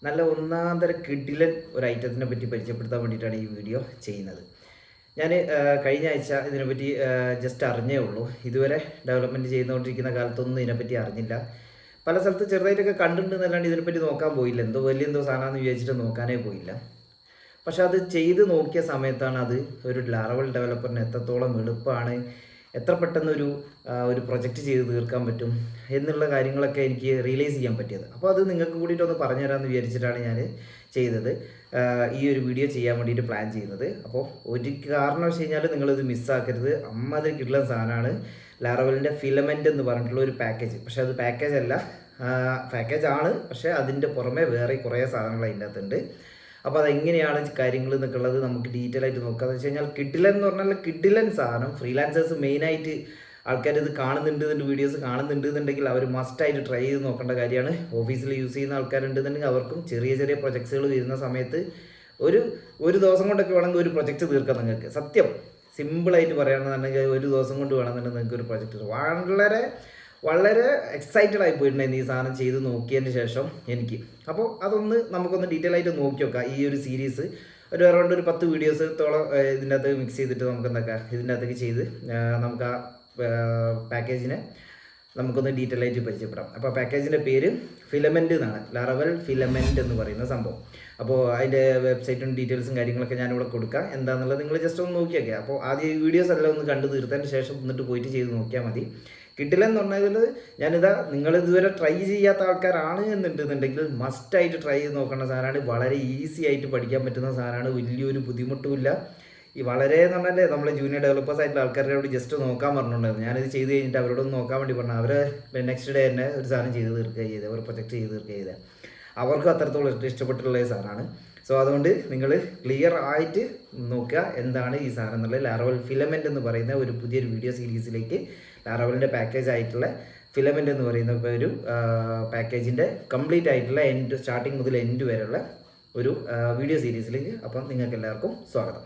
നല്ല ഒന്നാന്തര കിടിലൻ ഒരു ഐറ്റത്തിനെ പറ്റി പരിചയപ്പെടുത്താൻ വേണ്ടിയിട്ടാണ് ഈ വീഡിയോ ചെയ്യുന്നത്. ഞാൻ കഴിഞ്ഞ ആഴ്ച ഇതിനെപ്പറ്റി ജസ്റ്റ് അറിഞ്ഞേ ഉള്ളൂ. ഇതുവരെ ഡെവലപ്മെൻറ്റ് ചെയ്തുകൊണ്ടിരിക്കുന്ന കാലത്തൊന്നും ഇതിനെപ്പറ്റി അറിഞ്ഞില്ല. പല സ്ഥലത്ത് ചെറുതായിട്ടൊക്കെ കണ്ടിട്ടുണ്ടെന്നല്ലാണ്ട് ഇതിനെപ്പറ്റി നോക്കാൻ പോയില്ല. എന്തോ സാധനമാണെന്ന് വിചാരിച്ചിട്ട് നോക്കാനേ പോയില്ല. പക്ഷെ അത് ചെയ്ത് നോക്കിയ സമയത്താണ് അത് ഒരു ലാറവൽ ഡെവലപ്പറിന് എത്രത്തോളം എളുപ്പമാണ്, എത്ര പെട്ടെന്നൊരു ഒരു പ്രൊജക്റ്റ് ചെയ്ത് തീർക്കാൻ പറ്റും എന്നുള്ള കാര്യങ്ങളൊക്കെ എനിക്ക് റിയലൈസ് ചെയ്യാൻ പറ്റിയത്. അപ്പോൾ അത് നിങ്ങൾക്ക് കൂടിയിട്ടൊന്ന് പറഞ്ഞു തരാമെന്ന് വിചാരിച്ചിട്ടാണ് ഞാൻ ചെയ്തത്, ഈ ഒരു വീഡിയോ ചെയ്യാൻ വേണ്ടിയിട്ട് പ്ലാൻ ചെയ്യുന്നത്. അപ്പോൾ ഒരു കാരണം വെച്ച് കഴിഞ്ഞാൽ നിങ്ങളിത് മിസ്സാക്കരുത്. അമ്മാതിരി കിട്ടുന്ന സാധനമാണ് ലാറവലിൻ്റെ ഫിലമെൻ്റ് എന്ന് പറഞ്ഞിട്ടുള്ള ഒരു പാക്കേജ്. പക്ഷേ അത് പാക്കേജ് അല്ല, പാക്കേജാണ്, പക്ഷേ അതിൻ്റെ പുറമെ വേറെ കുറേ സാധനങ്ങൾ അതിൻ്റെ അകത്തുണ്ട്. അപ്പോൾ അതെങ്ങനെയാണ് കാര്യങ്ങൾ എന്നൊക്കെ ഉള്ളത് നമുക്ക് ഡീറ്റെയിൽ ആയിട്ട് നോക്കാം. എന്ന് വെച്ച് കഴിഞ്ഞാൽ കിഡിലൻ എന്ന് പറഞ്ഞാൽ കിഡിലൻ സാധനം. ഫ്രീലാൻസേഴ്സ് മെയിനായിട്ട് ആൾക്കാർ ഇത് കാണുന്നുണ്ട്, ഇതിൻ്റെ വീഡിയോസ് കാണുന്നുണ്ട് എന്നുണ്ടെങ്കിൽ അവർ മസ്റ്റായിട്ട് ട്രൈ ചെയ്ത് നോക്കേണ്ട കാര്യമാണ്. ഓഫീസിൽ യൂസ് ചെയ്യുന്ന ആൾക്കാരുണ്ടെന്നുണ്ടെങ്കിൽ അവർക്കും ചെറിയ ചെറിയ പ്രൊജക്ട്സുകൾ വരുന്ന സമയത്ത് ഒരു ദിവസം കൊണ്ടൊക്കെ വേണമെങ്കിൽ ഒരു പ്രൊജക്റ്റ് തീർക്കാം. നിങ്ങൾക്ക് സത്യം സിമ്പിളായിട്ട് പറയുകയാണെന്നുണ്ടെങ്കിൽ ഒരു ദിവസം കൊണ്ട് വേണമെന്നുണ്ടെങ്കിൽ നിങ്ങൾക്ക് ഒരു പ്രൊജക്റ്റ് വളരെ എക്സൈറ്റഡ് ആയി പോയിട്ടുണ്ടായിരുന്നു ഈ സാധനം ചെയ്ത് നോക്കിയതിന് ശേഷം എനിക്ക്. അപ്പോൾ അതൊന്ന് നമുക്കൊന്ന് ഡീറ്റെയിൽ ആയിട്ട് നോക്കി നോക്കാം. ഈ ഒരു സീരീസ് ഒരു അറൗണ്ട് ഒരു 10 വീഡിയോസത്തോളം ഇതിൻ്റെ അകത്ത് മിക്സ് ചെയ്തിട്ട് നമുക്ക് എന്താക്കാം, ഇതിൻ്റെ അകത്തേക്ക് ചെയ്ത് നമുക്ക് ആ പാക്കേജിനെ നമുക്കൊന്ന് ഡീറ്റെയിൽ ആയിട്ട് പരിചയപ്പെടാം. അപ്പോൾ പാക്കേജിൻ്റെ പേര് ഫിലമെൻ്റ് എന്നാണ്, ലാറവൽ ഫിലമെൻ്റ് എന്ന് പറയുന്ന സംഭവം. അപ്പോൾ അതിൻ്റെ വെബ്സൈറ്റും ഡീറ്റെയിൽസും കാര്യങ്ങളൊക്കെ ഞാനിവിടെ കൊടുക്കാം. എന്താണെന്നുള്ളത് നിങ്ങൾ ജസ്റ്റ് ഒന്ന് നോക്കിയൊക്കെ. അപ്പോൾ ആദ്യം ഈ വീഡിയോസ് എല്ലാം ഒന്ന് കണ്ടു തീർത്തതിന് ശേഷം എന്നിട്ട് പോയിട്ട് ചെയ്ത് നോക്കിയാൽ മതി. കിട്ടില്ലെന്ന് പറഞ്ഞാൽ നിങ്ങളിതുവരെ ട്രൈ ചെയ്യാത്ത ആൾക്കാരാണ് എന്നുണ്ടെന്നുണ്ടെങ്കിൽ മസ്റ്റായിട്ട് ട്രൈ ചെയ്ത് നോക്കേണ്ട സാധനമാണ്. വളരെ ഈസി ആയിട്ട് പഠിക്കാൻ പറ്റുന്ന സാധനമാണ്, വലിയൊരു ബുദ്ധിമുട്ടുമില്ല. ഈ വളരെ എന്ന് പറഞ്ഞാൽ നമ്മളെ ജൂനിയർ ഡെവലപ്പേഴ്സ് ആയിട്ടുള്ള ആൾക്കാരോട് ജസ്റ്റ് നോക്കാൻ പറഞ്ഞിട്ടുണ്ടായിരുന്നു. ഞാനിത് ചെയ്ത് കഴിഞ്ഞിട്ട് അവരോടൊന്ന് നോക്കാൻ വേണ്ടി പറഞ്ഞു. അവർ നെക്സ്റ്റ് ഡേ തന്നെ ഒരു സാധനം ചെയ്ത് തീർക്കുക ചെയ്ത്, ഒരു പ്രൊജക്റ്റ് ചെയ്ത് തീർക്കുക ചെയ്ത്. അവർക്കും അത്രത്തോളം ഇഷ്ടപ്പെട്ടുള്ള ഈ സാധനമാണ്. സോ അതുകൊണ്ട് നിങ്ങൾ ക്ലിയർ ആയിട്ട് നോക്കുക എന്താണ് ഈ സാധനം എന്നുള്ളത്. ലാറവൽ ഫിലമെൻ്റ് എന്ന് പറയുന്ന ഒരു പുതിയൊരു വീഡിയോ സീരീസിലേക്ക് ലാറവലിൻ്റെ പാക്കേജ് ആയിട്ടുള്ള ഫിലമെൻ്റ് എന്ന് പറയുന്ന ഒരു പാക്കേജിൻ്റെ കംപ്ലീറ്റ് ആയിട്ടുള്ള സ്റ്റാർട്ടിങ് മുതൽ എൻഡ് വരെയുള്ള ഒരു വീഡിയോ സീരീസിലേക്ക് അപ്പം നിങ്ങൾക്ക് എല്ലാവർക്കും സ്വാഗതം.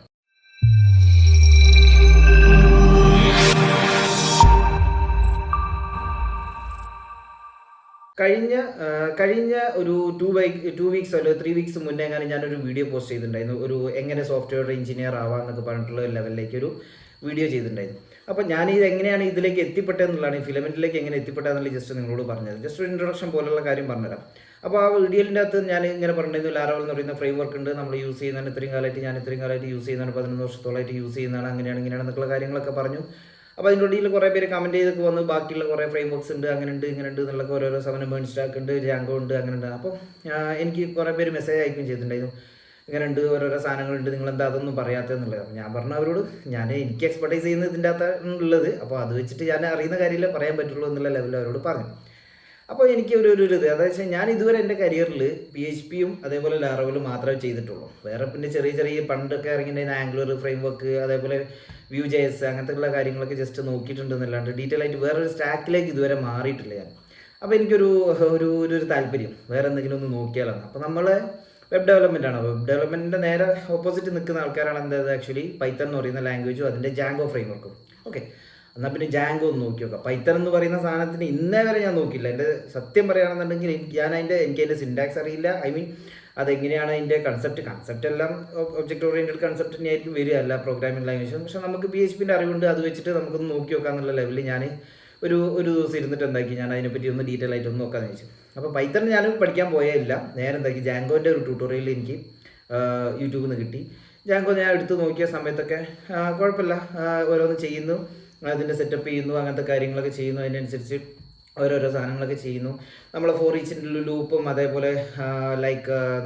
കഴിഞ്ഞ ഒരു 2 വീക്സ് അല്ല 3 വീക്സ് മുന്നേ എങ്ങനെ ഞാനൊരു വീഡിയോ പോസ്റ്റ് ചെയ്തിട്ടുണ്ടായിരുന്നു. ഒരു എങ്ങനെ സോഫ്റ്റ്വെയർ എഞ്ചിനീയർ ആവാമെന്നൊക്കെ പറഞ്ഞിട്ടുള്ള ലെവലിലേക്ക് ഒരു വീഡിയോ ചെയ്തിട്ടുണ്ടായിരുന്നു. അപ്പോൾ ഞാനിത് എങ്ങനെയാണ് ഇതിലേക്ക് എത്തിപ്പെട്ടതെന്നുള്ളതാണ്, ഈ ഫിലമെൻറ്റിലേക്ക് എങ്ങനെ എത്തിപ്പെട്ടതെന്നുള്ള ജസ്റ്റ് നിങ്ങളോട് പറഞ്ഞത്. ജസ്റ്റ് ഒരു ഇൻട്രൊഡക്ഷൻ പോലുള്ള കാര്യം പറഞ്ഞുതരാം. അപ്പോൾ ആ വീഡിയോൻ്റെ അകത്ത് ഞാൻ ഇങ്ങനെ പറഞ്ഞിരുന്നു, ലാറവൽ എന്ന് പറയുന്ന ഫ്രെയിം വർക്ക് ഉണ്ട്, നമ്മൾ യൂസ് ചെയ്യുന്നതാണ് ഇത്രയും കാലമായിട്ട് യൂസ് ചെയ്യുന്നതാണ്, 11 വർഷത്തോളമായിട്ട് യൂസ് ചെയ്യുന്നതാണ്, അങ്ങനെയാണെന്നുള്ള കാര്യങ്ങളൊക്കെ പറഞ്ഞു. അപ്പോൾ അതിൻ്റെ ഇടയിൽ കുറേ പേര് കമൻറ്റ് ചെയ്തൊക്കെ വന്നു, ബാക്കിയുള്ള കുറേ ഫ്രെയിം വർക്ക്സ് ഉണ്ട്, അങ്ങനെ ഉണ്ട് എന്നുള്ള ഓരോരോ സമയം ബേൺ സ്റ്റാക്ക് ഉണ്ട്, ജാങ്കോ ഉണ്ട്, അങ്ങനെ ഉണ്ട്. അപ്പോൾ എനിക്ക് കുറേ പേര് മെസ്സേജ് അയക്കുകയും ചെയ്തിട്ടുണ്ടായിരുന്നു, ഇങ്ങനെ ഉണ്ട്, ഓരോരോ സാധനങ്ങളുണ്ട്, നിങ്ങളെന്താ അതൊന്നും പറയാത്തതെന്നുള്ളത്. അപ്പോൾ ഞാൻ പറഞ്ഞു അവരോട്, എനിക്ക് എക്സ്പെർട്ടൈസ് ചെയ്യുന്നത് ഇതിൻ്റെ അകത്ത് ഉള്ളത്, അപ്പോൾ അത് വെച്ചിട്ട് ഞാൻ അറിയുന്ന കാര്യമില്ല പറയാൻ പറ്റുള്ളൂ എന്നുള്ള ലെവലിൽ അവരോട് പറഞ്ഞു. അപ്പോൾ എനിക്ക് ഒരു ഇത് അതായത് ഞാൻ ഇതുവരെ എൻ്റെ കരിയറിൽ PHPയും അതേപോലെ ലാറവലും മാത്രമേ ചെയ്തിട്ടുള്ളൂ. വേറെ പിന്നെ ചെറിയ പണ്ടൊക്കെ ഇറങ്ങിയിട്ടുള്ള ആംഗുലർ ഫ്രെയിം വർക്ക്, അതേപോലെ Vue.js അങ്ങനത്തെയുള്ള കാര്യങ്ങളൊക്കെ ജസ്റ്റ് നോക്കിയിട്ടുണ്ടെന്നല്ലാണ്ട് ഡീറ്റെയിൽ ആയിട്ട് വേറൊരു സ്റ്റാക്കിലേക്ക് ഇതുവരെ മാറിയിട്ടില്ല ഞാൻ. അപ്പോൾ എനിക്കൊരു താല്പര്യം വേറെ എന്തെങ്കിലും ഒന്ന് നോക്കിയാലാണ്. അപ്പോൾ നമ്മൾ വെബ് ഡെവലപ്മെൻറ്റിൻ്റെ നേരെ ഓപ്പോസിറ്റ് നിൽക്കുന്ന ആൾക്കാരാണ് എന്തായത് ആക്ച്വലി പൈത്തൺ എന്ന് പറയുന്ന ലാംഗ്വേജും അതിൻ്റെ ജാങ്കോ ഫ്രെയിം വർക്കും. ഓക്കെ, എന്നാൽ പിന്നെ ജാങ്കോ ഒന്ന് നോക്കി നോക്കാം. പൈത്തൺ എന്ന് പറയുന്ന സാധനത്തിന് ഇന്നേ വരെ ഞാൻ നോക്കിയില്ല. എൻ്റെ സത്യം പറയുകയാണെന്നുണ്ടെങ്കിൽ എനിക്ക് അതിൻ്റെ സിൻടാക്സ് അറിയില്ല. അതെങ്ങനെയാണ് അതിൻ്റെ കൺസെപ്റ്റ് എല്ലാം ഒബ്ജക്റ്റ് ഓറിയൻറ്റഡ് കൺസെപ്റ്റ് തന്നെയായിരിക്കും വരിക, അല്ല പ്രോഗ്രാമിംഗ് ലാംഗ്വേജ്. പക്ഷേ നമുക്ക് PHPൻ്റെ അറിവുണ്ട്, അത് വെച്ചിട്ട് നമുക്കൊന്ന് നോക്കി നോക്കാമെന്നുള്ള ലെവലിൽ ഞാൻ ഒരു ദിവസം ഇരുന്നിട്ട് എന്താക്കി ഞാൻ അതിനെപ്പറ്റി ഒന്ന് ഡീറ്റെയിൽ ആയിട്ട് ഒന്ന് നോക്കാമെന്ന് വെച്ചു. അപ്പോൾ പൈത്തൺ ഞാൻ പഠിക്കാൻ പോയില്ല, നേരെ എന്താക്കി ജാങ്കോൻ്റെ ഒരു ട്യൂട്ടോറിയൽ എനിക്ക് യൂട്യൂബിൽ നിന്ന് കിട്ടി. ജാങ്കോ ഞാൻ എടുത്ത് നോക്കിയ സമയത്തൊക്കെ കുഴപ്പമില്ല, ഓരോന്ന് ചെയ്യുന്നു, അതിൻ്റെ സെറ്റപ്പ് ചെയ്യുന്നു, അങ്ങനത്തെ കാര്യങ്ങളൊക്കെ ചെയ്യുന്നു, അതിനനുസരിച്ച് ഓരോരോ സാധനങ്ങളൊക്കെ ചെയ്യുന്നു. നമ്മൾ ഫോർ ഈച്ചിൻ്റെ ലൂപ്പും അതേപോലെ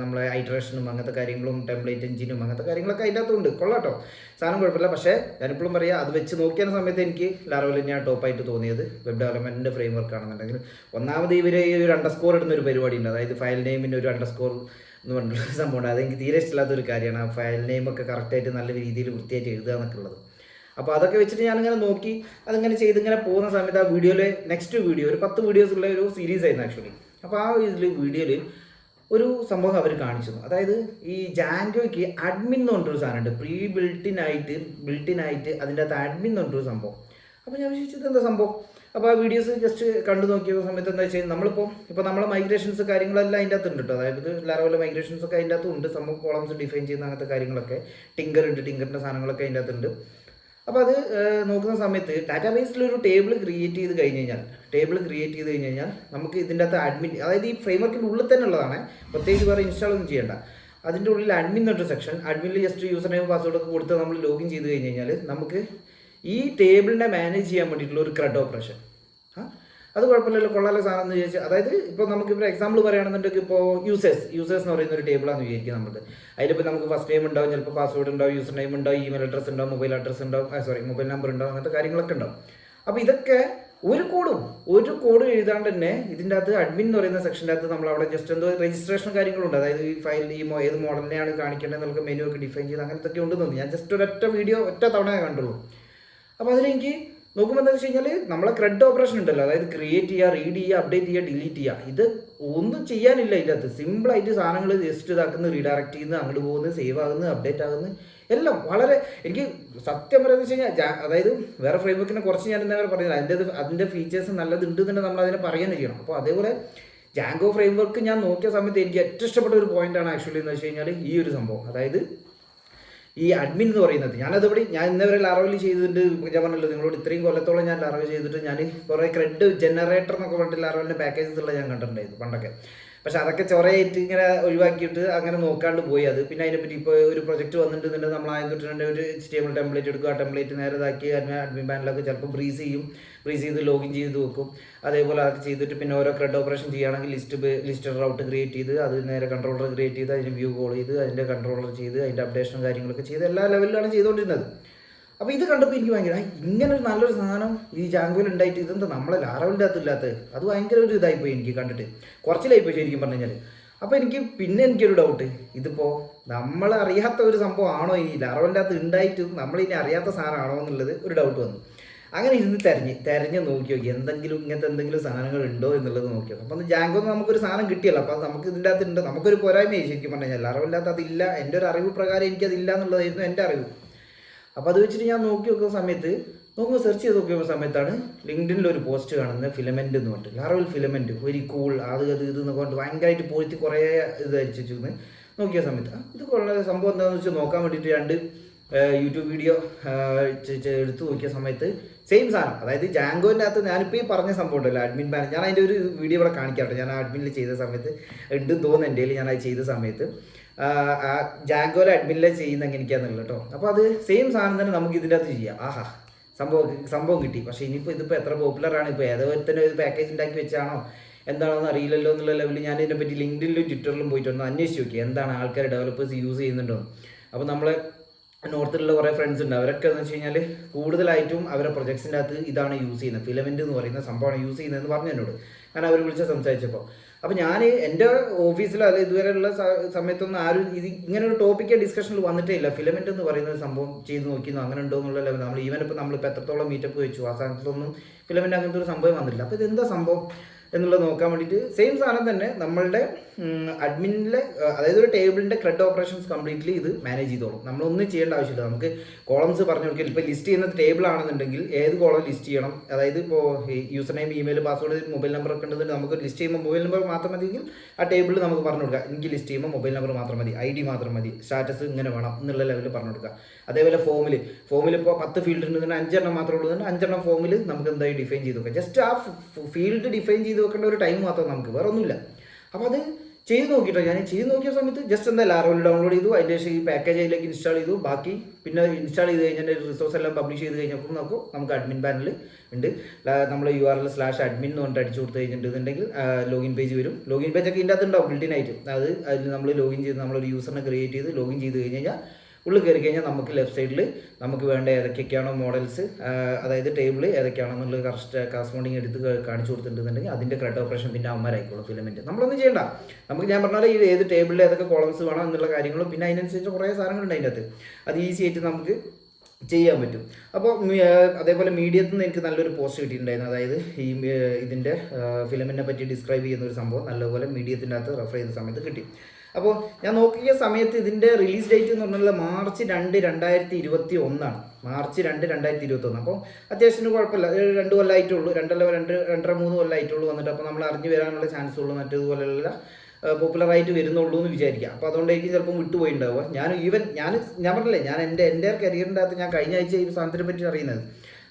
നമ്മളെ ഐറ്ററേഷനും അങ്ങനത്തെ കാര്യങ്ങളും ടെംപ്ലേറ്റ് എഞ്ചിനും അങ്ങനത്തെ കാര്യങ്ങളൊക്കെ അതിൻ്റെ അകത്തുണ്ട്. കൊള്ളാട്ടോ, സാധനം കുഴപ്പമില്ല. പക്ഷേ ഞാനിപ്പോഴും പറയാം, അത് വെച്ച് നോക്കിയ സമയത്ത് എനിക്ക് ലാറവൽ തന്നെയാണ് ടോപ്പായിട്ട് തോന്നിയത് വെബ് ഡെവലപ്മെൻറ്റിൻ്റെ ഫ്രെയിം വർക്ക് ആണെന്നുണ്ടെങ്കിൽ. ഒന്നാമത് ഇവർ ഈ ഒരു അണ്ടർസ്കോർ ഇടുന്ന ഒരു പരിപാടി ഉണ്ട്, അതായത് ഫയൽ നെയിമിൻ്റെ ഒരു അണ്ടർസ്കോർ എന്ന് പറഞ്ഞിട്ടുള്ള സംഭവമുണ്ട്. അതെനിക്ക് തീരെ ഇഷ്ടമില്ലാത്തൊരു കാര്യമാണ്, ആ ഫയൽ നെയിമൊക്കെ കറക്റ്റായിട്ട് നല്ല രീതിയിൽ വൃത്തിയായിട്ട് എഴുതുക എന്നൊക്കെ ഉള്ളത്. അപ്പോൾ അതൊക്കെ വെച്ചിട്ട് ഞാനിങ്ങനെ നോക്കി അതിങ്ങനെ ചെയ്തിങ്ങനെ പോകുന്ന സമയത്ത് ആ വീഡിയോയിൽ നെക്സ്റ്റ് വീഡിയോ ഒരു 10 വീഡിയോസ് ഉള്ള ഒരു സീരീസ് ആയിരുന്നു ആക്ച്വലി. അപ്പോൾ ആ വീഡിയോയിൽ ഒരു സംഭവം അവർ കാണിച്ചു. അതായത് ഈ ജാങ്കോയ്ക്ക് അഡ്മിൻ എന്ന് പറഞ്ഞൊരു സാധനമുണ്ട്, ബിൽട്ടിൻ ആയിട്ട് അതിൻ്റെ അകത്ത് അഡ്മിൻ എന്ന് പറഞ്ഞൊരു സംഭവം. അപ്പോൾ ഞാൻ വിചാരിച്ചത് എന്താ സംഭവം, അപ്പോൾ ആ വീഡിയോസ് ജസ്റ്റ് കണ്ടു നോക്കിയ സമയത്ത് എന്താ വെച്ചാൽ ഇപ്പോൾ നമ്മളെ മൈഗ്രേഷൻസ് കാര്യങ്ങളെല്ലാം അതിൻ്റെ അകത്ത് ഉണ്ട് കേട്ടോ. അതായത് ലാറവല്ല മൈഗ്രേഷൻസ് ഒക്കെ അതിൻ്റെ അകത്തും ഉണ്ട്. സംഭവം കോളംസ് ഡിഫൈൻ ചെയ്യുന്ന അങ്ങനത്തെ കാര്യങ്ങളൊക്കെ ടിങ്കർ ഉണ്ട്, ടിങ്കറിൻ്റെ സാധനങ്ങളൊക്കെ അതിൻ്റെ അകത്തുണ്ട്. അപ്പോൾ അത് നോക്കുന്ന സമയത്ത് ഡാറ്റാബേസിലൊരു ടേബിൾ ക്രിയേറ്റ് ചെയ്ത് കഴിഞ്ഞ് കഴിഞ്ഞാൽ നമുക്ക് ഇതിൻ്റെ അകത്ത് അഡ്മിൻ, അതായത് ഈ ഫ്രെയിംവർക്കിൻ്റെ ഉള്ളിൽ തന്നെ ഉള്ളതാണ്, പ്രത്യേകിച്ച് വേറെ ഇൻസ്റ്റാൾ ഒന്നും ചെയ്യേണ്ട. അതിൻ്റെ ഉള്ളിൽ അഡ്മിൻ എന്നൊരു സെക്ഷൻ, അഡ്മിനിൽ ജസ്റ്റ് യൂസർ നെയിം പാസ്വേഡൊക്കെ കൊടുത്ത് നമ്മൾ ലോഗിൻ ചെയ്ത് കഴിഞ്ഞ് കഴിഞ്ഞാൽ നമുക്ക് ഈ ടേബിളിനെ മാനേജ് ചെയ്യാൻ വേണ്ടിയിട്ടുള്ള ഒരു CRUD ഓപ്പറേഷൻ. അത് കുഴപ്പമില്ലല്ലോ, കൊള്ളാലോ സാധനം എന്ന് ചോദിച്ചാൽ. അതായത് ഇപ്പോൾ നമുക്കിപ്പോൾ എക്സാമ്പിൾ പറയുകയാണെന്നുണ്ടെങ്കിൽ ഇപ്പോൾ യൂസേഴ്സ് എന്ന് പറയുന്ന ഒരു ടേബിളാണെന്ന് വിചാരിക്കുക നമുക്ക്. അതിലിപ്പോൾ നമുക്ക് ഫസ്റ്റ് നെയിം ഉണ്ടാവും, ചിലപ്പോൾ പാസ്വേഡ് ഉണ്ടാവും, യൂസർ നെയിം ഉണ്ടാവും, ഇമെയിൽ അഡ്രസ്സ് ഉണ്ടാവും, മൊബൈൽ അഡ്രസ്സ് ഉണ്ടാവും, മൊബൈൽ നമ്പർ ഉണ്ടാവും, അങ്ങനത്തെ കാര്യങ്ങളൊക്കെ ഉണ്ടാവും. അപ്പോൾ ഇതൊക്കെ ഒരു കോഡ് എഴുതാണ്ട് തന്നെ ഇതിൻ്റെ അകത്ത് അഡ്മിൻ എന്ന് പറയുന്ന സെക്ഷൻ്റെ അകത്ത് നമ്മൾ അവിടെ ജസ്റ്റ് എന്തോ രജിസ്ട്രേഷൻ കാര്യങ്ങളുണ്ട്. അതായത് ഈ ഫയൽ ഏത് മോഡലിനെയാണ് കാണിക്കേണ്ടത് നമുക്ക് മെനു ഒക്കെ ഡിഫൈൻ ചെയ്ത് അങ്ങനത്തെ ഒക്കെ ഉണ്ടെന്ന് തോന്നി. ഞാൻ ജസ്റ്റ് ഒറ്റ തവണ കണ്ടുള്ളൂ. അപ്പോൾ അതിലെനിക്ക് നോക്കുമ്പോൾ എന്താണെന്ന് വെച്ച് കഴിഞ്ഞാൽ നമ്മളെ CRUD ഓപ്പറേഷൻ ഉണ്ടല്ലോ, അതായത് ക്രിയേറ്റ് ചെയ്യുക, റീഡ് ചെയ്യുക, അപ്ഡേറ്റ് ചെയ്യുക, ഡിലീറ്റ് ചെയ്യുക, ഇത് ഒന്നും ചെയ്യാനില്ല ഇതിനകത്ത്. സിമ്പിളായിട്ട് സാധനങ്ങൾ ജസ്റ്റ് ഇതാക്കുന്നു, റീഡയറക്റ്റ് ചെയ്യുന്നു, അങ്ങോട്ട് പോകുന്നു, സേവ് ആകുന്നു, അപ്ഡേറ്റ് ആകുന്നു, എല്ലാം വളരെ എനിക്ക് സത്യം പറയുന്നത് വെച്ച് കഴിഞ്ഞാൽ അതായത് വേറെ ഫ്രെയിംവർക്കിനെ കുറച്ച് ഞാൻ എന്താ പറഞ്ഞത് അതിൻ്റെ ഫീച്ചേഴ്സ് നല്ലതുണ്ട് തന്നെ നമ്മൾ അതിനെ പറയാനിരിക്കണം. അപ്പോൾ അതേപോലെ ജാങ്കോ ഫ്രെയിംവർക്ക് ഞാൻ നോക്കിയ സമയത്ത് എനിക്ക് ഏറ്റവും ഇഷ്ടപ്പെട്ട ഒരു പോയിന്റാണ് ആക്ച്വലി എന്ന് വെച്ച് കഴിഞ്ഞാൽ ഈ ഒരു സംഭവം, അതായത് ഈ അഡ്മിൻ എന്ന് പറയുന്നത്. ഞാൻ ഇന്നവരെ ലാറവൽ ചെയ്തിട്ടുണ്ട്. ഞാൻ പറഞ്ഞല്ലോ നിങ്ങളോട് ഇത്രയും കൊല്ലത്തോളം ഞാൻ ലാറവൽ ചെയ്തിട്ട് ഞാൻ കുറേ CRUD ജനറേറ്റർ എന്നൊക്കെ പറഞ്ഞിട്ട് ലാറവലിൻ്റെ പാക്കേജസ് ഉള്ള ഞാൻ കണ്ടിട്ടുണ്ടായിരുന്നു പണ്ടൊക്കെ. പക്ഷെ അതൊക്കെ ചൊറയായിട്ട് ഇങ്ങനെ ഒഴിവാക്കിയിട്ട് അങ്ങനെ നോക്കാണ്ട് പോയി. അത് പിന്നെ അതിനെപ്പറ്റി ഇപ്പോൾ ഒരു പ്രൊജക്റ്റ് വന്നിട്ടുണ്ടെങ്കിൽ നമ്മൾ ആദ്യം തൊട്ടിട്ടുണ്ട് ഒരു HTML ടെംപ്ലേറ്റ് എടുക്കുക, ആ ടെംപ്ലേറ്റ് നേരെ ഇതാക്കി അഡ്മിൻ പാനലൊക്കെ ചിലപ്പോൾ ബ്രീസ് ചെയ്ത് ലോഗിൻ ചെയ്ത് വെക്കും. അതേപോലെ അതൊക്കെ ചെയ്തിട്ട് പിന്നെ ഓരോ CRUD ഓപ്പറേഷൻ ചെയ്യുകയാണെങ്കിൽ ലിസ്റ്റ് റൗട്ട് ക്രിയേറ്റ് ചെയ്ത് അത് നേരെ കൺട്രോളർ ക്രിയേറ്റ് ചെയ്ത് അതിന് വ്യൂ കോൾ ചെയ്ത് അതിൻ്റെ കൺട്രോളർ ചെയ്ത് അതിൻ്റെ അപ്ഡേഷനും കാര്യങ്ങളൊക്കെ ചെയ്ത് എല്ലാ ലെവലിലാണ് ചെയ്തുകൊണ്ടിരുന്നത്. അപ്പോൾ ഇത് കണ്ടപ്പോൾ എനിക്ക് ഭയങ്കര ഇങ്ങനെ ഒരു നല്ലൊരു സാധനം ഈ ജാങ്കോയിൽ ഉണ്ടായിട്ട് ഇതെന്താ നമ്മളെ ലാറവലിൻ്റെ അകത്തില്ലാത്തത്, അത് ഭയങ്കര ഒരു ഇതായിപ്പോയി എനിക്ക് കണ്ടിട്ട്, കുറച്ചിലായിപ്പോയി ശരിക്കും പറഞ്ഞു കഴിഞ്ഞാൽ. അപ്പോൾ എനിക്കൊരു ഡൗട്ട്, ഇതിപ്പോൾ നമ്മളറിയാത്ത ഒരു സംഭവമാണോ ഇനി ലാറവലിൻ്റെ അകത്ത് ഉണ്ടായിട്ട് നമ്മളിനി അറിയാത്ത സാധനമാണോ എന്നുള്ളത് ഒരു ഡൗട്ട് വന്നു. അങ്ങനെ ഇരുന്ന് തെരഞ്ഞ് നോക്കി ഇങ്ങനത്തെ എന്തെങ്കിലും സാധനങ്ങൾ ഉണ്ടോ എന്നുള്ളത് നോക്കിയോ. അപ്പോൾ ജാങ്കോ നമുക്കൊരു സാധനം കിട്ടിയല്ലോ, അപ്പോൾ നമുക്ക് ഇതിൻ്റെ അകത്ത് ഉണ്ട്, നമുക്കൊരു പോരായ്മയായി ശരിക്കും പറഞ്ഞു കഴിഞ്ഞാൽ. ലാറവലിൻ്റെ അകത്ത് അതില്ല, എൻ്റെ ഒരു അറിവ് പ്രകാരം എനിക്കതില്ല എന്നുള്ളതായിരുന്നു എൻ്റെ അറിവ്. അപ്പോൾ അത് വെച്ചിട്ട് ഞാൻ സെർച്ച് ചെയ്ത് നോക്കിയ സമയത്താണ് ലിങ്ക്ഡിനിൽ ഒരു പോസ്റ്റ് കാണുന്നത്, ഫിലമെൻ്റ് എന്ന് പറഞ്ഞിട്ട്, ലാറവൽ ഫിലമെൻ്റ് വെരി കൂൾ, അത് എന്നൊക്കെ പറഞ്ഞിട്ട് ഭയങ്കരമായിട്ട് പോയിട്ട് കുറേ ഇത് അരിച്ചിരുന്ന് നോക്കിയ സമയത്ത് ഇത് കൊള്ള സംഭവം എന്താണെന്ന് വെച്ചാൽ നോക്കാൻ വേണ്ടിയിട്ട് 2 യൂട്യൂബ് വീഡിയോ എടുത്ത് നോക്കിയ സമയത്ത് സെയിം സാധനം, അതായത് ജാങ്കോൻ്റെ അകത്ത് ഞാനിപ്പോൾ ഈ പറഞ്ഞ സംഭവം ഉണ്ടല്ലോ അഡ്മിൻ പാനൽ, ഞാൻ അതിൻ്റെ ഒരു വീഡിയോ ഇവിടെ കാണിക്കാറുണ്ട്. ഞാൻ അഡ്മിനിൽ ചെയ്ത സമയത്ത് ഉണ്ടെന്ന് തോന്നുന്നു എൻ്റെ കയ്യിൽ, ഞാൻ അത് ചെയ്ത സമയത്ത് ജാങ്കോയിലെ അഡ്മിനിലെ ചെയ്യുന്ന എങ്ങനെയൊക്കെയാണെന്നുള്ളത് കേട്ടോ. അപ്പോൾ അത് സെയിം സാധനം തന്നെ നമുക്ക് ഇതിൻ്റെ അകത്ത് ചെയ്യാം. സംഭവം കിട്ടി. പക്ഷേ ഇതിപ്പോൾ എത്ര പോപ്പുലറാണ്, ഇപ്പോൾ ഏതോ തന്നെ ഒരു പാക്കേജ് ഉണ്ടാക്കി വെച്ചാണോ എന്താണെന്ന് അറിയില്ലല്ലോ എന്നുള്ള ലെവലിൽ ഞാൻ ഇതിനെപ്പറ്റി ലിങ്ക്ഡിനിലും ട്വിറ്ററിലും പോയിട്ടൊന്ന് അന്വേഷിച്ച് നോക്കി എന്താണ് ആൾക്കാർ ഡെവലപ്പേഴ്സ് യൂസ് ചെയ്യുന്നുണ്ടോ. അപ്പോൾ നമ്മളെ നോർത്തിലുള്ള കുറേ ഫ്രണ്ട്സ് ഉണ്ട്, അവരൊക്കെ എന്ന് വെച്ച് കഴിഞ്ഞാൽ കൂടുതലായിട്ടും അവരുടെ പ്രൊജക്ട്സിൻ്റെ അകത്ത് ഇതാണ് യൂസ് ചെയ്യുന്നത്, ഫിലമെൻ്റ് എന്ന് പറയുന്ന സംഭവമാണ് യൂസ് ചെയ്യുന്നതെന്ന് പറഞ്ഞു എന്നോട്, ഞാൻ അവർ വിളിച്ച് സംസാരിച്ചപ്പോൾ. അപ്പോൾ ഞാൻ എൻ്റെ ഓഫീസിലോ അല്ലെങ്കിൽ ഇതുവരെയുള്ള സമയത്തൊന്നും ആരും ഇങ്ങനെ ഒരു ടോപ്പിക്കോ ഡിസ്കഷനിൽ വന്നിട്ടേ ഇല്ല. ഫിലമെൻ്റ് എന്ന് പറയുന്ന സംഭവം ചെയ്ത് നോക്കിയെന്നോ അങ്ങനെ ഉണ്ടോ എന്നുള്ള ലെവൽ നമ്മളിപ്പോൾ എത്രത്തോളം മീറ്റപ്പ് വെച്ചു ആ സാധനത്തിലൊന്നും ഫിലമെൻ്റ് അങ്ങനത്തെ ഒരു സംഭവം വന്നില്ല. അപ്പോൾ ഇതെന്താ സംഭവം എന്നുള്ളത് നോക്കാൻ വേണ്ടിയിട്ട് സെയിം സാധനം തന്നെ നമ്മളുടെ അഡ്മിനിലെ, അതായത് ഒരു ടേബിളിൻ്റെ CRUD ഓപ്പറേഷൻസ് കംപ്ലീറ്റ്ലി ഇത് മാനേജ് ചെയ്തോളും. നമ്മളൊന്നും ചെയ്യേണ്ട ആവശ്യമില്ല. നമുക്ക് കോളംസ് പറഞ്ഞു കൊടുക്കുക. ഇപ്പോൾ ലിസ്റ്റ് ചെയ്യുന്ന ടേബിൾ ആണെന്നുണ്ടെങ്കിൽ ഏത് കോളം ലിസ്റ്റ് ചെയ്യണം, അതായത് ഇപ്പോൾ user name, email, password, mobile number ഒക്കെ ഉണ്ടെന്നുണ്ടെങ്കിൽ നമുക്ക് ലിസ്റ്റ് ചെയ്യുമ്പോൾ മൊബൈൽ നമ്പർ മാത്രം മതിയെങ്കിൽ ആ ടേബിളിൽ നമുക്ക് പറഞ്ഞു കൊടുക്കുക, എനിക്ക് ലിസ്റ്റ് ചെയ്യുമ്പോൾ മൊബൈൽ നമ്പർ മാത്രം മതി, ID മാത്രം മതി, സ്റ്റാറ്റസ് ഇങ്ങനെ വേണം എന്നുള്ള ലെവലിൽ പറഞ്ഞു കൊടുക്കുക. അതേപോലെ ഫോമിൽ ഇപ്പോൾ 10 ഫീൽഡ് ഉണ്ടെങ്കിൽ 5 എണ്ണം മാത്രമേ ഉള്ളൂ, 5 എണ്ണം ഫോമിൽ നമുക്ക് എന്തായി ഡിഫൈൻ ചെയ്ത് വെക്കാം. ജസ്റ്റ് ആ ഫീൽഡ് ഡിഫൈൻ ചെയ്ത് വെക്കേണ്ട ഒരു ടൈം മാത്രം നമുക്ക്, വേറെ ഒന്നുമില്ല. അപ്പോൾ അത് ചെയ്ത് നോക്കിയിട്ടോ. ഞാൻ ചെയ്ത് നോക്കിയ സമയത്ത് ജസ്റ്റ് എന്താ ലാറവൽ ഡൗൺലോഡ് ചെയ്തു, അതിൻ്റെ ശേഷം ഈ പാക്കേജ് അതിലേക്ക് ഇൻസ്റ്റാൾ ചെയ്തു, ബാക്കി പിന്നെ ഇൻസ്റ്റാൾ ചെയ്ത് കഴിഞ്ഞാൽ റിസോഴ്സ് എല്ലാം പബ്ലിഷ് ചെയ്ത് കഴിഞ്ഞപ്പോൾ നമുക്ക് അഡ്മിൻ പാനൽ ഉണ്ട്. നമ്മൾ URL/admin എന്ന് പറഞ്ഞിട്ട് അടിച്ചു കൊടുത്ത് കഴിഞ്ഞിട്ടുണ്ടെങ്കിൽ ലോഗിൻ പേജ് വരും. ലോഗിൻ പേജൊക്കെ ഇതിൻ്റെ അകത്ത് ഉണ്ടാവും ബിൽഡിൻ ആയിട്ട്. അതിൽ നമ്മൾ ലോഗിൻ ചെയ്ത് നമ്മളൊരു യൂസറിനെ ക്രിയേറ്റ് ചെയ്ത് ലോഗിൻ ചെയ്ത് കഴിഞ്ഞാൽ ഉള്ളിൽ കയറി കഴിഞ്ഞാൽ നമുക്ക് ലെഫ്റ്റ് സൈഡിൽ നമുക്ക് വേണ്ട ഏതൊക്കെയാണോ മോഡൽസ്, അതായത് ടേബിൾ ഏതൊക്കെയാണെന്നുള്ള കറസ്പോണ്ടിങ് എടുത്ത് കാണിച്ചു കൊടുത്തിട്ടുണ്ടെന്നുണ്ടെങ്കിൽ അതിൻ്റെ CRUD ഓപ്പറേഷൻ പിന്നെ അവന്മാരായിക്കോളും ഫിലമെൻറ്റ്. നമ്മളൊന്നും ചെയ്യണ്ട. നമുക്ക് ഞാൻ പറഞ്ഞാൽ ഈ ഏത് ടേബിളിൽ ഏതൊക്കെ കോളംസ് വേണം എന്നുള്ള കാര്യങ്ങളും പിന്നെ അതിനനുസരിച്ച് കുറേ സാധനങ്ങളുണ്ട് അതിൻ്റെ അകത്ത്. അത് ഈസി ആയിട്ട് നമുക്ക് ചെയ്യാൻ പറ്റും. അപ്പോൾ അതേപോലെ മീഡിയത്തിൽ നിന്ന് എനിക്ക് നല്ലൊരു പോസ്റ്റ് കിട്ടിയിട്ടുണ്ടായിരുന്നു. അതായത് ഇതിൻ്റെ ഫിലമെൻറ്റിനെ പറ്റി ഡിസ്ക്രൈബ് ചെയ്യുന്ന ഒരു സംഭവം നല്ലപോലെ മീഡിയത്തിൻ്റെ അകത്ത് റെഫർ ചെയ്യുന്ന സമയത്ത് കിട്ടി. അപ്പോൾ ഞാൻ നോക്കിയ സമയത്ത് ഇതിൻ്റെ റിലീസ് ഡേറ്റ് എന്ന് പറഞ്ഞാൽ മാർച്ച് 2, 2021 മാർച്ച് 2, 2021. അപ്പോൾ അത്യാവശ്യത്തിന് കുഴപ്പമില്ല, 2 കൊല്ലമായിട്ടുള്ളൂ, 2.5-3 കൊല്ലമായിട്ടുള്ളൂ വന്നിട്ട്. അപ്പോൾ നമ്മൾ അറിഞ്ഞു വരാനുള്ള ചാൻസ് ഉള്ളൂ, മറ്റേതുപോലെയുള്ള പോപ്പുലറായിട്ട് വരുന്നുള്ളൂ എന്ന് വിചാരിക്കാം. അപ്പോൾ അതുകൊണ്ടായിരിക്കും ചിലപ്പോൾ വിട്ടുപോയിണ്ടാവുക. ഞാൻ പറഞ്ഞില്ലേ, ഞാൻ എൻ്റെ കരിയറിൻ്റെ അകത്ത് ഞാൻ കഴിഞ്ഞ ആഴ്ച ഈ സാധനത്തിനെ പറ്റി അറിയുന്നത്.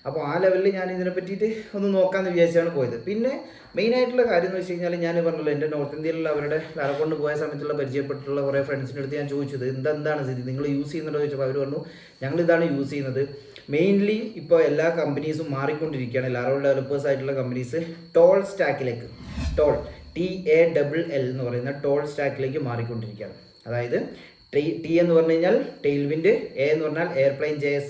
അപ്പോൾ ആ ലെവലിൽ ഞാൻ ഇതിനെ പറ്റിയിട്ട് ഒന്ന് നോക്കാമെന്ന് വിചാരിച്ചാണ് പോയത്. പിന്നെ മെയിനായിട്ടുള്ള കാര്യം എന്ന് വെച്ച് കഴിഞ്ഞാൽ ഞാൻ പറഞ്ഞല്ലോ, എൻ്റെ നോർത്ത് ഇന്ത്യയിലുള്ള അവരുടെ ലാലക്കൊണ്ട് പോയ സമയത്തുള്ള പരിചയപ്പെട്ടുള്ള കുറേ ഫ്രണ്ട്സിൻ്റെ അടുത്ത് ഞാൻ ചോദിച്ചത് എന്താണ് സ്ഥിതി, നിങ്ങൾ യൂസ് ചെയ്യുന്നുണ്ടോ ചോദിച്ചപ്പോൾ അവർ പറഞ്ഞു ഞങ്ങളിതാണ് യൂസ് ചെയ്യുന്നത്. മെയിൻലി ഇപ്പോൾ എല്ലാ കമ്പനീസും മാറിക്കൊണ്ടിരിക്കുകയാണ്, ലാറോൾ ഡെവലപ്പേഴ്സ് ആയിട്ടുള്ള കമ്പനീസ് ടോൾ സ്റ്റാക്കിലേക്ക്, TALL എന്ന് പറയുന്ന ടോൾ സ്റ്റാക്കിലേക്ക് മാറിക്കൊണ്ടിരിക്കുകയാണ്. അതായത് ടി എന്ന് പറഞ്ഞു കഴിഞ്ഞാൽ ടെയിൽവിൻഡ്, എ എന്ന് പറഞ്ഞാൽ airplane JS,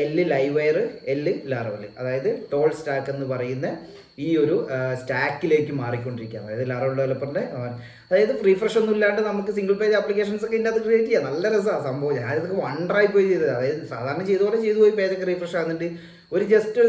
L live wire, L ലാറവൽ. അതായത് ടോൾ സ്റ്റാക്ക് എന്ന് പറയുന്ന ഈ ഒരു സ്റ്റാക്കിലേക്ക് മാറിക്കൊണ്ടിരിക്കുകയാണ്. അതായത് ലാറവൽ ഡെവലപ്പറിൻ്റെ, അതായത് റീഫ്രഷ് ഒന്നും ഇല്ലാണ്ട് നമുക്ക് സിംഗിൾ പേജ് ആപ്ലിക്കേഷൻസ് ഒക്കെ ഇതിൻ്റെ അത് ക്രിയേറ്റ് ചെയ്യാം. നല്ല രസമാണ് സംഭവം. ഞാനിതൊക്കെ വണ്ടറായി പോയി ചെയ്തത്. അതായത് സാധാരണ ചെയ്തു പോയി പേജൊക്കെ റീഫ്രഷ് ആകുന്നുണ്ട്. ഒരു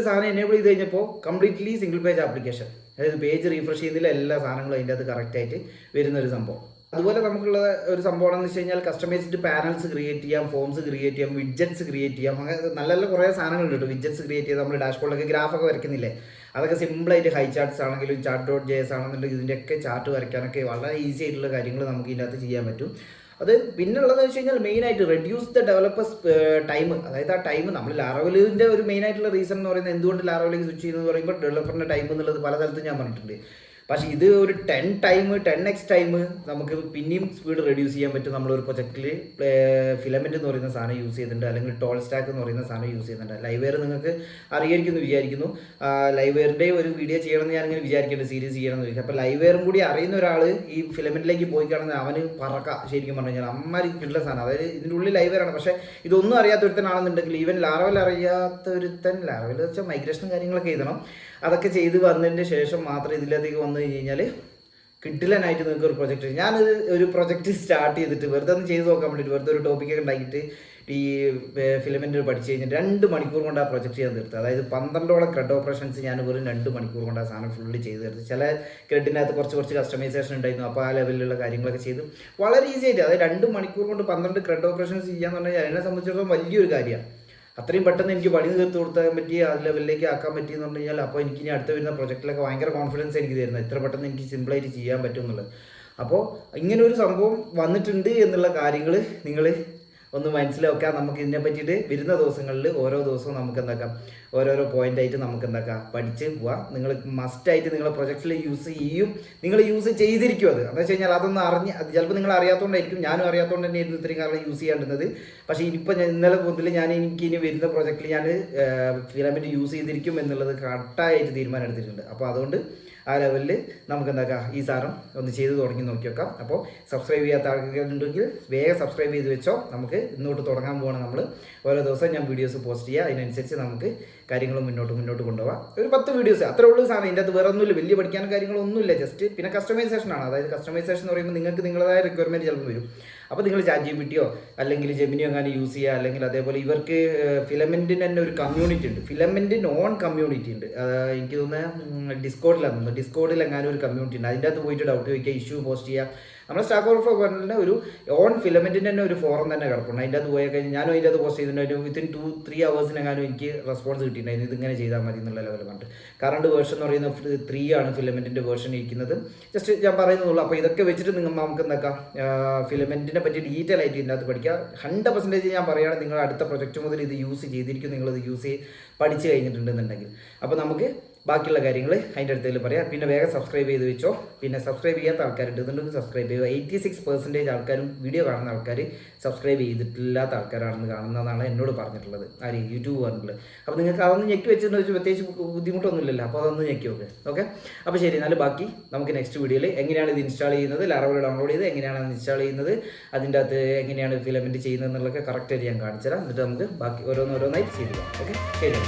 സാധനം എനേബിൾ ചെയ്ത് കഴിഞ്ഞപ്പോൾ കംപ്ലീറ്റ്ലി സിംഗിൾ പേജ് ആപ്ലിക്കേഷൻ. അതായത് പേജ് റീഫ്രഷ് ചെയ്യുന്നതിൽ എല്ലാ സാധനങ്ങളും അതിൻ്റെ അത് കറക്റ്റായിട്ട് വരുന്നൊരു സംഭവം. അതുപോലെ നമുക്കുള്ള ഒരു സംഭവമാണെന്ന് വെച്ച് കഴിഞ്ഞാൽ കസ്റ്റമൈസ്ഡ് പാനൽസ് ക്രിയേറ്റ് ചെയ്യാം, ഫോംസ് ക്രിയേറ്റ് ചെയ്യാം, വിഡ്ജറ്റ്സ് ക്രിയേറ്റ് ചെയ്യാം. അങ്ങനെ നല്ല നല്ല കുറേ സാധനങ്ങളുണ്ട് കേട്ടോ. വിഡ്ജറ്റ്സ് ക്രിയേറ്റ് ചെയ്ത് നമ്മൾ ഡാഷ്ബോർഡിലൊക്കെ ഗ്രാഫൊക്കെ വരയ്ക്കുന്നില്ലേ, അതൊക്കെ സിമ്പിളായിട്ട് ഹൈ ചാർട്ട്സ് ആണെങ്കിലും chart.js ആണെന്നുണ്ടെങ്കിൽ ഇതിൻ്റെയൊക്കെ ചാർട്ട് വരയ്ക്കാനൊക്കെ വളരെ ഈസി ആയിട്ടുള്ള കാര്യങ്ങൾ നമുക്ക് ഇതിനകത്ത് ചെയ്യാൻ പറ്റും. അത് പിന്നുള്ളതെന്ന് വെച്ച് കഴിഞ്ഞാൽ മെയിനായിട്ട് റെഡ്യൂസ് ദ ഡെവലപ്പേഴ്സ് ടൈം. അതായത് ആ ടൈം നമ്മൾ ലാറവലിൻ്റെ ഒരു മെയിനായിട്ടുള്ള റീസൺ എന്ന് പറയുന്നത് എന്തുകൊണ്ട് ലാറവലിലേക്ക് സ്വിച്ച് ചെയ്യുന്നത് പറയുമ്പോൾ ഡെവലപ്പറിൻ്റെ ടൈം എന്നുള്ളത് പല സ്ഥലത്തും ഞാൻ പറഞ്ഞിട്ടുണ്ട്. പക്ഷേ ഇത് ഒരു 10x ടൈം നമുക്ക് പിന്നെയും സ്പീഡ് റെഡ്യൂസ് ചെയ്യാൻ പറ്റും. നമ്മളൊരു പ്രൊജക്റ്റിൽ ഫിലമെൻറ്റ് എന്ന് പറയുന്ന സാധനം യൂസ് ചെയ്തിട്ടുണ്ട്, അല്ലെങ്കിൽ ടോൾ സ്റ്റാക്ക് എന്ന് പറയുന്ന സാധനം യൂസ് ചെയ്യുന്നുണ്ട്. ലൈവ് വെയർ നിങ്ങൾക്ക് അറിയായിരിക്കുമെന്ന് വിചാരിക്കുന്നു. ലൈവ് വെയറിൻ്റെ ഒരു വീഡിയോ ചെയ്യണമെന്ന് ഞാനിങ്ങനെ വിചാരിക്കുന്നുണ്ട്, സീരീസ് ചെയ്യണമെന്ന് വിചാരിക്കും. അപ്പോൾ ലൈവ് വെയറും കൂടി അറിയുന്ന ഒരാൾ ഈ ഫിലമെൻറ്റിലേക്ക് പോയി കാണുന്ന അവന് പറക്കാം ശരിക്കും പറഞ്ഞു കഴിഞ്ഞാൽ. അമ്മമാരി കിട്ടുന്ന സാധനം. അതായത് ഇതിൻ്റെ ഉള്ളിൽ ലൈവ് വെയറാണ്, പക്ഷേ ഇതൊന്നും അറിയാത്ത ഒരുത്തനാണെന്നുണ്ടെങ്കിൽ, ഈവൻ ലാറവൽ അറിയാത്ത ഒരുത്തൻ, ലാറവൽ വെച്ചാൽ മൈഗ്രേഷനും കാര്യങ്ങളൊക്കെ എഴുതണം, അതൊക്കെ ചെയ്ത് വന്നതിൻ്റെ ശേഷം മാത്രം ഇതിലേക്ക് വന്നു കഴിഞ്ഞാൽ കിട്ടില്ലനായിട്ട് നിങ്ങൾക്ക് ഒരു പ്രൊജക്റ്റ്. ഞാനൊരു ഒരു പ്രൊജക്റ്റ് സ്റ്റാർട്ട് ചെയ്തിട്ട് വെറുതെ ഒന്ന് ചെയ്ത് നോക്കാൻ വേണ്ടിയിട്ട്, വെറുതെ ഒരു ടോപ്പിക്കൊക്കെ ഉണ്ടാക്കിയിട്ട് ഈ ഫിലമെൻറ്റ് പഠിച്ച് കഴിഞ്ഞിട്ട് 2 മണിക്കൂർ കൊണ്ട് ആ പ്രൊജക്റ്റ് ചെയ്യാൻ തീർത്ത്. അതായത് 12ഓളം ക്രെഡ് ഓപ്പറേഷൻസ് ഞാൻ വെറും 2 മണിക്കൂർ കൊണ്ട് ആ സാധനം ഫുള്ളി ചെയ്ത് തീർത്ത്. ചില ക്രെഡിനകത്ത് കുറച്ച് കസ്റ്റമൈസേഷൻ ഉണ്ടായിരുന്നു, അപ്പോൾ ആ ലെവലിലുള്ള കാര്യങ്ങളൊക്കെ ചെയ്ത് വളരെ ഈസി ആയിട്ട്, അതായത് 2 മണിക്കൂർ കൊണ്ട് 12 ക്രെഡ് ഓപ്പറേഷൻസ് ചെയ്യാന്ന് പറഞ്ഞാൽ എന്നെ സംബന്ധിച്ചിടത്തോളം വലിയൊരു കാര്യമാണ്. അത്രയും പെട്ടെന്ന് എനിക്ക് പണി തീർത്ത് കൊടുക്കാൻ പറ്റി, ആ ലെവലിലേക്ക് ആക്കാൻ പറ്റിയെന്ന് പറഞ്ഞു കഴിഞ്ഞാൽ, അപ്പോൾ എനിക്ക് ഇനി അടുത്ത വരുന്ന പ്രൊജക്റ്റിലൊക്കെ ഭയങ്കര കോൺഫിഡൻസ് എനിക്ക് തരുന്നത്, ഇത്ര പെട്ടെന്ന് എനിക്ക് സിമ്പിളായിട്ട് ചെയ്യാൻ പറ്റും എന്നുള്ളത്. അപ്പോൾ ഇങ്ങനെ ഒരു സംഭവം വന്നിട്ടുണ്ട് എന്നുള്ള കാര്യങ്ങൾ നിങ്ങൾ ഒന്ന് മനസ്സിലാക്കാം. നമുക്ക് ഇതിനെ പറ്റിയിട്ട് വരുന്ന ദിവസങ്ങളിൽ ഓരോ ദിവസവും നമുക്ക് എന്താക്കാം, ഓരോരോ പോയിൻ്റായിട്ട് നമുക്ക് എന്താക്കാം പഠിച്ച് പോവാം. നിങ്ങൾ മസ്റ്റായിട്ട് നിങ്ങളെ പ്രൊജക്റ്റിൽ യൂസ് ചെയ്യും, നിങ്ങൾ യൂസ് ചെയ്തിരിക്കും. അത് എന്താ വെച്ച് കഴിഞ്ഞാൽ അതൊന്നും അത് ചിലപ്പോൾ നിങ്ങൾ അറിയാത്തതുകൊണ്ടായിരിക്കും, ഞാനും അറിയാത്തതുകൊണ്ട് തന്നെയായിരുന്നു ഇത്രയും കാലം യൂസ് ചെയ്യാണ്ടുന്നത്. പക്ഷേ ഇനിയിപ്പോൾ ഇന്നലെ മുതൽ എനിക്ക് ഇനി വരുന്ന പ്രൊജക്റ്റിൽ ഞാൻ ഫിലമെൻറ്റ് യൂസ് ചെയ്തിരിക്കും എന്നുള്ളത് കറക്റ്റായിട്ട് തീരുമാനം എടുത്തിട്ടുണ്ട്. അപ്പോൾ അതുകൊണ്ട് ആ ലെവലിൽ നമുക്ക് എന്താക്കാം ഈ സാധനം ഒന്ന് ചെയ്ത് തുടങ്ങി നോക്കി വെക്കാം. അപ്പോൾ സബ്സ്ക്രൈബ് ചെയ്യാത്ത ആൾക്കാരുണ്ടെങ്കിൽ വേഗം സബ്സ്ക്രൈബ് ചെയ്ത് വെച്ചോ. നമുക്ക് ഇന്നോട്ട് തുടങ്ങാൻ പോകണം. നമ്മൾ ഓരോ ദിവസം ഞാൻ വീഡിയോസ് പോസ്റ്റ് ചെയ്യുക, അതിനനുസരിച്ച് നമുക്ക് കാര്യങ്ങൾ മുന്നോട്ട് കൊണ്ടുപോകാം. ഒരു 10 വീഡിയോസ് അത്രേ ഉള്ളൂ സാധനം. ഇതിൻ്റെ അത് വേറെ ഒന്നുമില്ല, വലിയ പഠിക്കാനും കാര്യങ്ങളൊന്നുമില്ല. ജസ്റ്റ് പിന്നെ കസ്റ്റമൈസേഷൻ ആണ്. അതായത് കസ്റ്റമൈസേഷൻ എന്ന് പറയുമ്പോൾ നിങ്ങൾക്ക് നിങ്ങളുടേതായ റിക്വയർമെൻറ്റ് ചിലപ്പോൾ വരും. അപ്പോൾ നിങ്ങൾ ChatGPT അല്ലെങ്കിൽ ജെമിനിയോ അങ്ങനെ യൂസ് ചെയ്യുക. അല്ലെങ്കിൽ അതേപോലെ ഇവർക്ക് ഫിലമെൻറ്റിന് തന്നെ ഒരു കമ്മ്യൂണിറ്റി ഉണ്ട്, ഫിലമെൻറ്റ് നോൺ കമ്മ്യൂണിറ്റി ഉണ്ട്. എനിക്ക് തോന്നുന്നത് ഡിസ്കോഡിൽ എങ്ങാനും ഒരു കമ്മ്യൂണിറ്റി ഉണ്ട്. അതിൻ്റെ അകത്ത് പോയിട്ട് ഡൗട്ട് ചോദിക്കുക, ഇഷ്യൂ പോസ്റ്റ് ചെയ്യുക. നമ്മുടെ സ്റ്റാക്ക് ഓവർ ഫ്ലോറിൻ്റെ ഒരു ഓൺ ഫിലമെൻറ്റിൻ്റെ തന്നെ ഒരു ഫോറം തന്നെ കിടപ്പുണ്ട്. അതിൻ്റെ അത് പോയി കഴിഞ്ഞാൽ ഞാനും അതിൻ്റെ അത് പോസ്റ്റ് ചെയ്തിട്ടുണ്ടായിരുന്നു. വിത്തിൻ 2-3 hours എനിക്ക് റെസ്പോൺസ് കിട്ടിയിട്ടുണ്ടായിരുന്നു, ഇതിങ്ങനെ ചെയ്താൽ മതി എന്നുള്ള ലെവൽ കണ്ട്. കറണ്ട് വേർഷൻ എന്ന് പറയുന്നത് 3 ആണ് ഫിലമെൻറ്റിൻ്റെ വേർഷൻ ഇരിക്കുന്നത്. ജസ്റ്റ് ഞാൻ പറയുന്നുള്ളൂ. അപ്പോൾ ഇതൊക്കെ വെച്ചിട്ട് നമുക്ക് എന്താക്കാം ഫിലമെൻറ്റിനെ പറ്റി ഡീറ്റെയിൽ ആയിട്ട് ഇതിൻ്റെ അകത്ത് പഠിക്കുക. 100% ഞാൻ പറയുകയാണ്, നിങ്ങൾ അടുത്ത പ്രൊജക്റ്റ് മുതൽ ഇത് യൂസ് ചെയ്തിരിക്കും, നിങ്ങളിത് യൂസ് പഠിച്ച് കഴിഞ്ഞിട്ടുണ്ടെന്നുണ്ടെങ്കിൽ. അപ്പോൾ നമുക്ക് ബാക്കിയുള്ള കാര്യങ്ങൾ അതിൻ്റെ അടുത്തേക്ക് പറയാം. പിന്നെ വേഗം സബ്സ്ക്രൈബ് ചെയ്ത് വെച്ചോ. പിന്നെ സബ്സ്ക്രൈബ് ചെയ്യാത്ത ആൾക്കാരുണ്ട്, ഇതുണ്ടെങ്കിൽ സബ്സ്ക്രൈബ് ചെയ്യുക. 86% ആൾക്കാരും വീഡിയോ കാണുന്ന ആൾക്കാർ സബ്സ്ക്രൈബ് ചെയ്തിട്ടില്ലാത്ത ആൾക്കാരാണെന്ന് കാണുന്നതാണ് എന്നോട് പറഞ്ഞിട്ടുള്ളത്, ആര് യൂട്യൂബ് പറഞ്ഞിട്ടുള്ളത്. അപ്പോൾ നിങ്ങൾക്ക് അതൊന്ന് ഞെക്കി വെച്ചെന്ന് വെച്ചാൽ പ്രത്യേകിച്ച് ബുദ്ധിമുട്ടൊന്നുമില്ലല്ലോ. അപ്പോൾ അതൊന്ന് ഞെക്കി വെക്കുക. ഓക്കെ, അപ്പോൾ ശരി. എന്നാലും ബാക്കി നമുക്ക് നെക്സ്റ്റ് വീഡിയോയിൽ എങ്ങനെയാണ് ഇത് ഇൻസ്റ്റാൾ ചെയ്യുന്നത്, ലാറവൽ ഡൗൺലോഡ് ചെയ്ത് എങ്ങനെയാണ് ഇൻസ്റ്റാൾ ചെയ്യുന്നത്, അതിൻ്റെ അകത്ത് എങ്ങനെയാണ് ഫിലമെൻറ്റ് ചെയ്യുന്നത് എന്നുള്ളതൊക്കെ കറക്റ്റായിട്ട് ഞാൻ കാണിച്ചു തരാം. എന്നിട്ട് നമുക്ക് ബാക്കി ഓരോന്നായി ചെയ്തു. ഓക്കെ, ശരി.